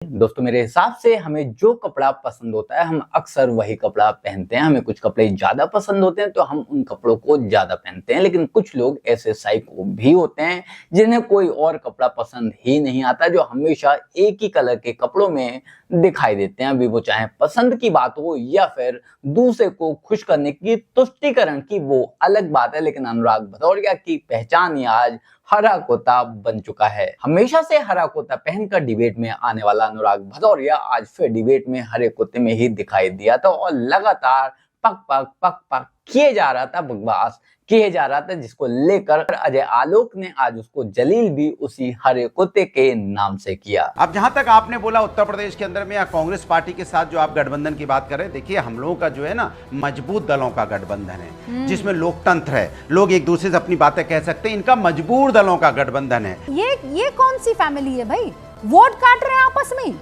दोस्तों मेरे हिसाब से हमें जो कपड़ा पसंद होता है हम अक्सर वही कपड़ा पहनते हैं। हमें कुछ कपड़े ज्यादा पसंद होते हैं तो हम उन कपड़ों को ज्यादा पहनते हैं, लेकिन कुछ लोग ऐसे साइको भी होते हैं जिन्हें कोई और कपड़ा पसंद ही नहीं आता, जो हमेशा एक ही कलर के कपड़ों में दिखाई देते हैं। अभी वो चाहे पसंद की बात हो या फिर दूसरे को खुश करने की, तुष्टीकरण की, वो अलग बात है। लेकिन अनुराग भदौरिया की पहचान ही आज हरा कुर्ता बन चुका है। हमेशा से हरा कुर्ता पहनकर डिबेट में आने वाला अनुराग भदौरिया आज फिर डिबेट में हरे कुर्ते में ही दिखाई दिया था और लगातार पक पक पक पक किए जा रहा था, बकवास किए जा रहा था, जिसको लेकर अजय आलोक ने आज उसको जलील भी उसी हरे कुत्ते के नाम से किया। अब जहां तक आपने बोला उत्तर प्रदेश के अंदर में या कांग्रेस पार्टी के साथ जो आप गठबंधन की बात कर रहे हैं, देखिए हम लोगों का जो है ना मजबूत दलों का गठबंधन है, जिसमें लोकतंत्र है, लोग एक दूसरे से अपनी बातें कह सकते हैं। इनका मजबूर दलों का गठबंधन है। ये कौन सी फैमिली है भाई? वोट काट रहे हैं आपस में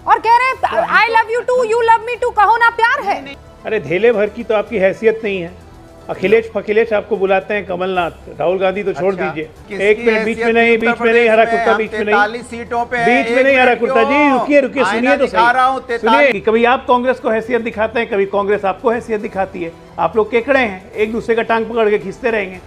और कह रहे हैं I love you too, you love me too, कहो ना प्यार है। अरे धेले भर की तो आपकी हैसियत नहीं है। अखिलेश आपको बुलाते हैं, कमलनाथ, राहुल गांधी तो छोड़ दीजिए। एक मिनट, बीच में नहीं हरा कुर्ता, बीच में नहीं, सीटों पे बीच में नहीं हरा कुर्ता जी। रुकिए सुनिए तो सही, सुनिए। कभी आप कांग्रेस को हैसियत दिखाते हैं, कभी कांग्रेस आपको हैसियत दिखाती है। आप लोग केकड़े हैं, एक दूसरे का टांग पकड़ के खींचते रहेंगे,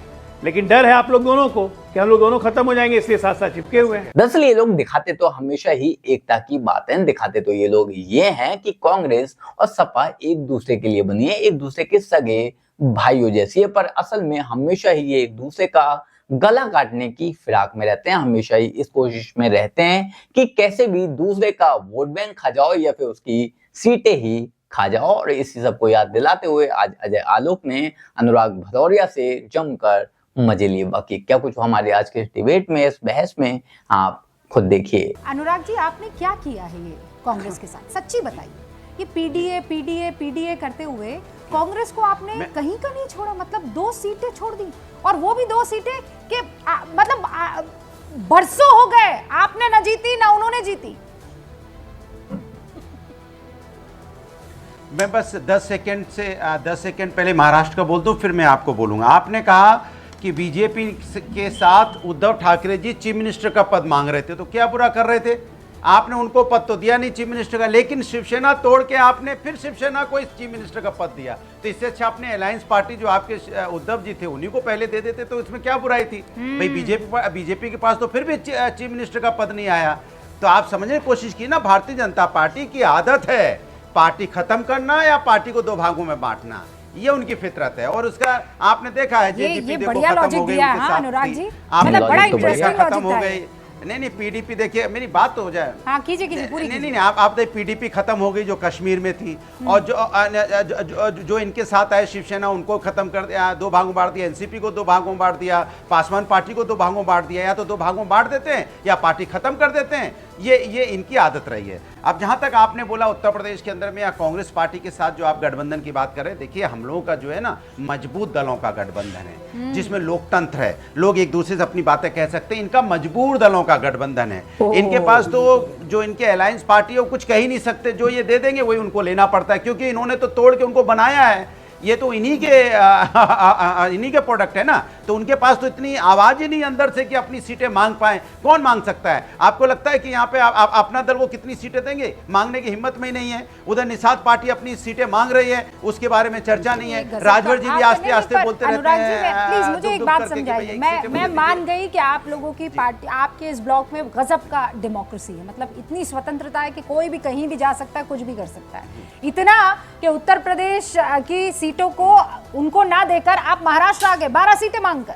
लेकिन डर है आप लोग दोनों को कि हम लोग दोनों खत्म हो जाएंगे, इसलिए साथ साथ चिपके हुए हैं। दरअसल ये लोग दिखाते तो हमेशा ही एकता की बातें, दिखाते तो ये लोग ये हैं कि कांग्रेस और सपा एक दूसरे के लिए बनी है, एक दूसरे के सगे भाइयों जैसी है, पर असल में हमेशा ही ये एक दूसरे का गला काटने की फिराक में रहते हैं। हमेशा ही इस कोशिश में रहते हैं कि कैसे भी दूसरे का वोट बैंक खा जाओ या फिर उसकी सीटें ही खा जाओ। और इसी सब को याद दिलाते हुए आज अजय आलोक ने अनुराग भदौरिया से जमकर मजे लिए। बाकी क्या कुछ हमारे आज के डिबेट में, इस बहस में, आप खुद देखिए। अनुराग जी, आपने क्या किया है ये कांग्रेस के साथ? सच्ची बताइए। ये पीडीए करते हुए कांग्रेस को आपने कहीं का नहीं छोड़ा, मतलब 2 सीटें छोड़ दी, और वो भी 2 सीटें के बरसों हो गए आपने न जीती ना उन्होंने जीती। मैं बस 10 सेकंड पहले महाराष्ट्र का बोल दूं, फिर मैं आपको बोलूंगा। आपने कहा कि बीजेपी के साथ उद्धव ठाकरे जी चीफ मिनिस्टर का पद मांग रहे थे, तो क्या बुरा कर रहे थे? आपने उनको पद तो दिया नहीं चीफ मिनिस्टर का, लेकिन शिवसेना तोड़ के आपने फिर शिवसेना को इस चीफ मिनिस्टर का पद दिया। तो इससे अच्छा अपने अलायंस पार्टी जो आपके उद्धव जी थे उन्हीं को पहले दे देते, तो इसमें क्या बुराई थी भाई? बीजेपी के पास तो फिर भी चीफ मिनिस्टर का पद नहीं आया। तो आप समझने की कोशिश की ना, भारतीय जनता पार्टी की आदत है पार्टी खत्म करना या पार्टी को 2 भागों में बांटना, ये उनकी फितरत है। और उसका आपने देखा है ये बढ़िया लॉजिक दिया है अनुराग जी, मतलब बड़ा इंटरेस्टिंग खत्म हो लॉजिक गई। नहीं पीडीपी, देखिए मेरी बात तो हो जाए। हाँ कीजिए पूरी। नहीं आप देखिए पीडीपी खत्म हो गई जो कश्मीर में थी, और जो इनके साथ आए शिवसेना उनको खत्म कर दिया, 2 भागों में बांट दिया। एनसीपी को 2 भागों में बांट दिया, पासवान पार्टी को 2 भागों में बांट दिया। या तो 2 भागों में बांट देते हैं या पार्टी खत्म कर देते हैं, ये इनकी आदत रही है। अब जहां तक आपने बोला उत्तर प्रदेश के अंदर में या कांग्रेस पार्टी के साथ जो आप गठबंधन की बात कर रहे हैं, देखिए हम लोगों का जो है ना मजबूत दलों का गठबंधन है, जिसमें लोकतंत्र है, लोग एक दूसरे से अपनी बातें कह सकते हैं। इनका मजबूर दलों का गठबंधन है। इनके पास तो जो इनके अलायंस पार्टी है वो कुछ कह ही नहीं सकते, जो ये दे देंगे वही उनको लेना पड़ता है, क्योंकि इन्होंने तो तोड़ के उनको बनाया है। ये तो इन्हीं के प्रोडक्ट है ना, तो उनके पास तो इतनी आवाज ही नहीं अंदर से कि अपनी सीटें मांग पाए। कौन मांग सकता है? आपको लगता है कि यहाँ पे अपना दल वो कितनी सीटें देंगे? मांगने की हिम्मत में ही नहीं है। उधर निषाद पार्टी अपनी सीटें मांग रही है, उसके बारे में चर्चा नहीं है। राजभर जी भी आस्ते आस्ते बोलते रहते हैं। प्लीज मुझे एक बात समझाइए। मैं मान गई कि आप लोगों की पार्टी, आपके इस ब्लॉक में गजब का डेमोक्रेसी है, मतलब इतनी स्वतंत्रता है कि कोई भी कहीं भी जा सकता है, कुछ भी कर सकता है। इतना कि उत्तर प्रदेश की सीटों को उनको ना देकर आप महाराष्ट्र आ गए 12 सीटें मांगकर,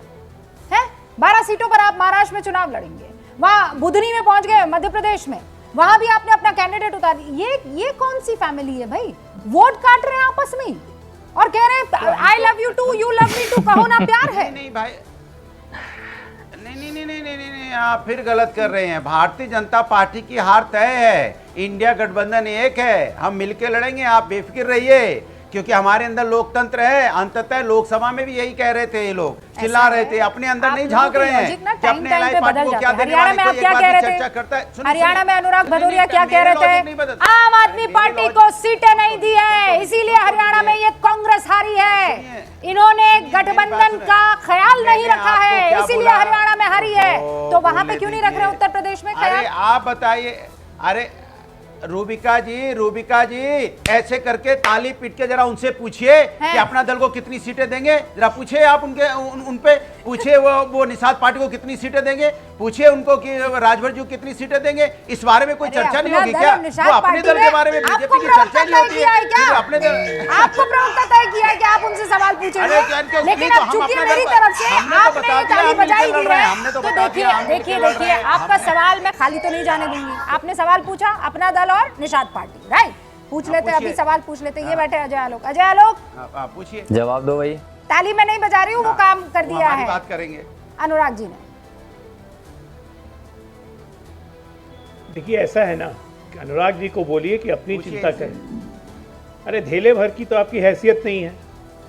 हैं? 12 सीटों पर आप महाराष्ट्र में चुनाव लड़ेंगे। वहां बुधनी में पहुंच गए, मध्य प्रदेश में, वहां भी आपने अपना कैंडिडेट उतार दिया। ये कौन सी फैमिली है भाई? वोट काट रहे हैं आपस में और कह रहे हैं I love you too, you love me too, कहो ना प्यार है। नहीं भाई, नहीं आप फिर गलत कर रहे हैं। भारतीय जनता पार्टी की हार तय है, इंडिया गठबंधन एक है, हम मिलकर लड़ेंगे, आप बेफिक्र रहिए, क्योंकि हमारे अंदर लोकतंत्र है। अंततः लोकसभा में भी यही कह रहे थे, ये लोग चिल्ला रहे थे, अपने अंदर नहीं झांक रहे हैं कि अपने अलायंस पार्टी को क्या देने वाले, कोई एक बात की चर्चा करता है। हरियाणा में अनुराग भदौरिया क्या कह रहे थे? आम आदमी पार्टी को सीटें नहीं दी है, इसीलिए हरियाणा में ये कांग्रेस हारी है। इन्होंने गठबंधन का ख्याल नहीं रखा है, इसीलिए हरियाणा में हारी है। तो वहां पे क्यों नहीं रख रहे उत्तर प्रदेश में ख्याल? आप बताइए। अरे रूबिका जी ऐसे करके ताली पीट के जरा उनसे पूछिए कि अपना दल को कितनी सीटें देंगे। जरा पूछिए आप उन पे पूछिए वो निषाद पार्टी को कितनी सीटें देंगे, पूछिए उनको कि राजभर जी को कितनी सीटें देंगे। इस बारे में कोई चर्चा नहीं होगी क्या? वो अपने दल के बारे में बीजेपी की चर्चा नहीं होती है। अपने दल आपको प्रवक्ता तय किया है कि आप उनसे सवाल पूछेंगे, लेकिन अब चूंकि मेरी तरफ से आपने ताली बजाई दी है, तो देखिए आपका सवाल मैं खाली तो नहीं जाने दूंगी। आपने सवाल पूछा अपना दल और निषाद पार्टी, राइट? पूछ लेते, अभी सवाल पूछ लेते। ये बैठे अजय आलोक, पूछिए, जवाब दो भाई। ताली मैं नहीं बजा रही हूँ, वो काम कर दिया है। बात करेंगे अनुराग जी ने। देखिए ऐसा है ना कि अनुराग जी को बोलिए कि अपनी चिंता करें। अरे धेले भर की तो आपकी हैसियत नहीं है।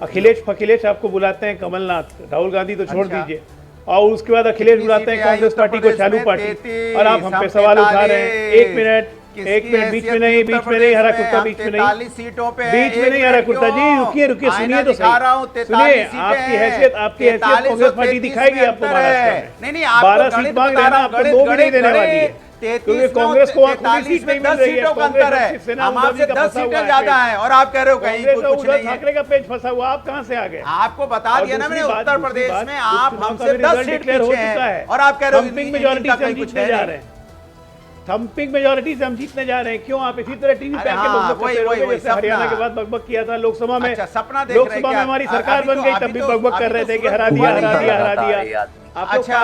अखिलेश आपको बुलाते हैं कमलनाथ, राहुल गांधी तो छोड़ दीजिए, और उसके बाद अखिलेश बुलाते हैं कांग्रेस पार्टी को चालू पार्टी, और आप हम पे सवाल उठा रहे हैं। एक मिनट बीच में नहीं हरा कुर्ता, बीच में नहीं हरा कुर्ता जी, रुकिए सुनिए तो सही, सुनिए। आपकी हैसियत कांग्रेस पार्टी दिखाएगी आपको महाराष्ट्र में 12 सीट मांग रहे हैं ना, आपको 2 भी नहीं देने वाली है, क्योंकि कांग्रेस को वहाँ सीट नहीं मिल रही है। हम आपसे 10 सीटें ज्यादा हैं और आप कह रहे हो कहीं कुछ नहीं है। ठाकरे का पेज फंसा हुआ, आप कहाँ से आ गए? आपको बता दिया ना मैंने, उत्तर प्रदेश में आप हमसे 10 सीट पीछे हैं और आप कह रहे हो थम्पिंग मेजॉरिटी से हम जीतने जा रहे हैं। थम्पिंग मेजॉरिटी से हम जीतने जा रहे हैं। क्यों आप इसी तरह टीवी पे आके बकबक करते रहोगे? जैसे हरियाणा के बाद बकबक किया था लोकसभा में। लोकसभा में हमारी सरकार बन गई, तब भी बकबक कर रहे थे कि हरा दिया। अच्छा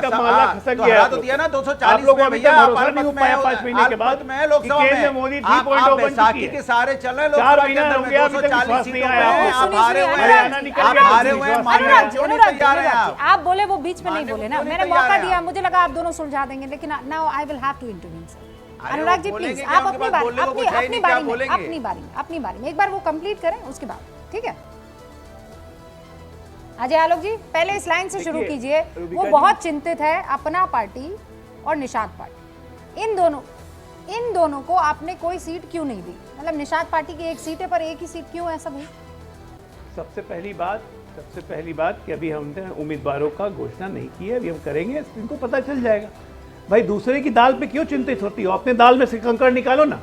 मामला खसक गया तो दिया ना 240 आप लोगों में भैया, भरोसा नहीं हो पाया 5 महीने के बाद में लोकसभा में मोदी आप 3.0 बन चुकी बैसाखी है। के सारे चल रहे 4 महीना हो गया, अभी तक विश्वास नहीं आया। आप हारे हुए हैं। आप बोले, वो बीच में नहीं बोले ना, मैंने मौका दिया, मुझे लगा आप दोनों सुलझा देंगे, लेकिन now I will have to intervene sir. Anurag ji please, आप अपनी बारी में एक बार वो कंप्लीट करें, उसके बाद ठीक है। अजय आलोक जी पहले इस लाइन से शुरू कीजिए। वो बहुत चिंतित है अपना पार्टी और निषाद पार्टी, इन दोनों को आपने कोई सीट क्यों नहीं दी? मतलब निषाद पार्टी की 1 सीट है पर 1 ही सीट क्यों, ऐसा भाई? सबसे पहली बात कि अभी हमने उम्मीदवारों का घोषणा नहीं की है, अभी हम करेंगे, इनको पता चल जाएगा। भाई दूसरे की दाल पे क्यों चिंतित होती हो? अपने दाल में से कंकड़ निकालो ना।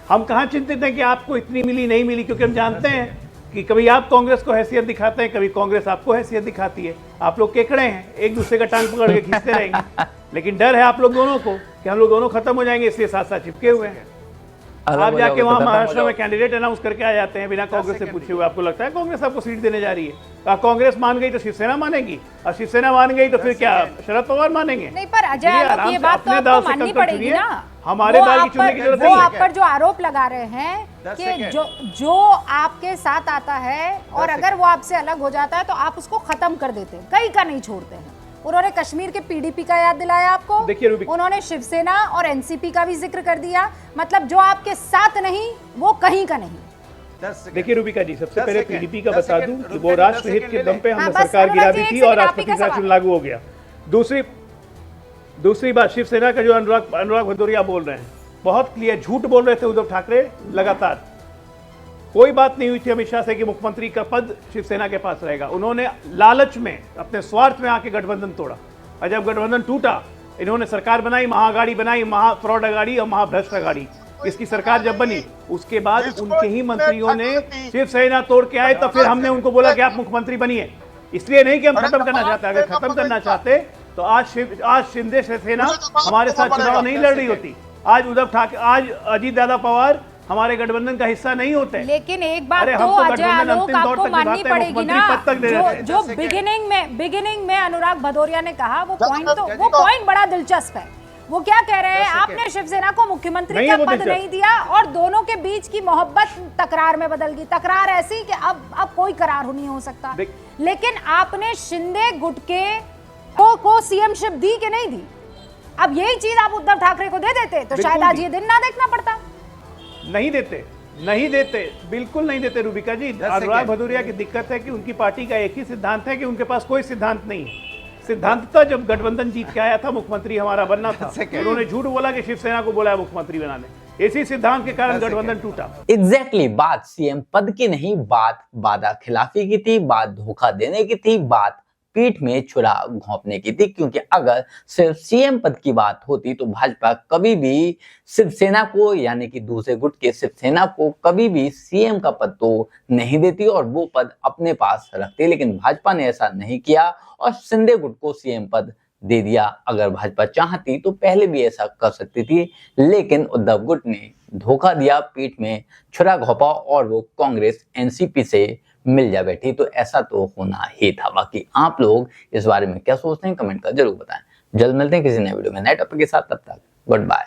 हम कहाँ चिंतित हैं कि आपको इतनी मिली नहीं मिली, क्योंकि हम जानते हैं कि कभी आप कांग्रेस को हैसियत दिखाते हैं, कभी कांग्रेस आपको हैसियत दिखाती है। आप लोग केकड़े हैं, एक दूसरे का टांग पकड़ के खींचते रहेंगे, लेकिन डर है आप लोग दोनों को कि हम लोग दोनों खत्म हो जाएंगे, इसलिए साथ साथ चिपके हुए हैं। आप जाके वहां महाराष्ट्र में कैंडिडेट अनाउंस करके आ जाते हैं बिना कांग्रेस से पूछे हुए। आपको लगता है कांग्रेस आपको सीट देने जा रही है? तो कांग्रेस मान गई तो शिवसेना मानेगी, और शिवसेना मान गई तो फिर क्या शरद पवार मानेंगे? नहीं, पर अजय आलोक ये बात तो आपको माननी पड़ेगी ना। हमारे दाल की चुनने की जरूरत नहीं है। है। आप पर जो आरोप लगा रहे हैं कि जो आपके साथ आता है और अगर वो आपसे अलग हो जाता है तो आप उसको खत्म कर देते हैं, कहीं का नहीं छोड़ते हैं। उन्होंने कश्मीर के पीडीपी का याद दिलाया आपको, उन्होंने शिवसेना और एनसीपी का भी जिक्र कर दिया। मतलब जो आपके साथ नहीं वो कहीं का नहीं। देखिए रूबिका जी, सबसे पहले पीडीपी का बता दूं कि वो राष्ट्रहित के दम पे हमने सरकार गिरा दी थी और राष्ट्रपति शासन लागू हो गया। दूसरी बात, शिवसेना का जो अनुराग भदौरिया बोल रहे हैं, बहुत क्लियर झूठ बोल रहे थे उद्धव ठाकरे लगातार। कोई बात नहीं हुई थी अमित शाह से कि मुख्यमंत्री का पद शिवसेना के पास रहेगा। उन्होंने लालच में, अपने स्वार्थ में आके गठबंधन तोड़ा, और जब गठबंधन टूटा, इन्होंने सरकार बनाई, महाअघाड़ी बनाई, महाफ्रॉड अघाड़ी और महाभ्रष्ट अघाड़ी। इसकी सरकार जब बनी उसके बाद उनके ही मंत्रियों ने शिवसेना तोड़ के आए, तब फिर हमने उनको बोला कि आप मुख्यमंत्री बनिए। इसलिए नहीं कि हम खत्म करना चाहते, अगर खत्म करना चाहते तो आज शिंदे सेना हमारे साथ चुनाव नहीं लड़ रही होती। आज उद्धव ठाकरे, आज अजीत दादा पवार हमारे गठबंधन का हिस्सा नहीं होते। लेकिन एक बात तो अजय आलोक आपको माननी पड़ेगी ना, जो बिगिनिंग में अनुराग भदौरिया ने कहा, वो पॉइंट बड़ा दिलचस्प है। वो क्या कह रहे हैं? आपने शिवसेना को मुख्यमंत्री का पद नहीं दिया और दोनों के बीच की मोहब्बत तकरार में बदल गई। तकरार ऐसी कि अब कोई करार नहीं हो सकता। लेकिन आपने शिंदे गुट के को सीएमशिप दी कि नहीं दी? अब यही चीज आप उद्धव ठाकरे को दे देते तो शायद आज ये दिन ना देखना पड़ता। नहीं देते, बिल्कुल नहीं देते रूबिका जी। अनुराग भदौरिया की दिक्कत है कि उनकी पार्टी का एक ही सिद्धांत है कि उनके पास कोई सिद्धांत नहीं है। सिद्धांतता जब गठबंधन जीत के आया था, मुख्यमंत्री हमारा बनना था, उन्होंने झूठ बोला कि शिवसेना को बोला मुख्यमंत्री बनाने। इसी सिद्धांत के कारण गठबंधन टूटा। एग्जैक्टली बात सीएम पद की नहीं, बात वादा खिलाफी की थी, बात धोखा देने की थी, बात पीठ में छुरा घोंपने की थी, क्योंकि अगर सिर्फ सीएम पद की बात होती तो भाजपा कभी भी शिवसेना को, यानी कि दूसरे गुट के शिवसेना को कभी भी सीएम का पद तो नहीं देती और वो पद अपने पास रखती। लेकिन भाजपा ने ऐसा नहीं किया और शिंदे गुट को सीएम पद दे दिया। अगर भाजपा चाहती तो पहले भी ऐसा कर सकती थी, लेकिन उद्धव गुट ने धोखा दिया, पीठ में छुरा घोंपा और वो कांग्रेस एनसीपी से मिल जा बैठी। तो ऐसा तो होना ही था। बाकी आप लोग इस बारे में क्या सोचते हैं, कमेंट कर जरूर बताएं। जल्द मिलते हैं किसी नए वीडियो में नए टॉपिक के साथ, तब तक गुड बाय।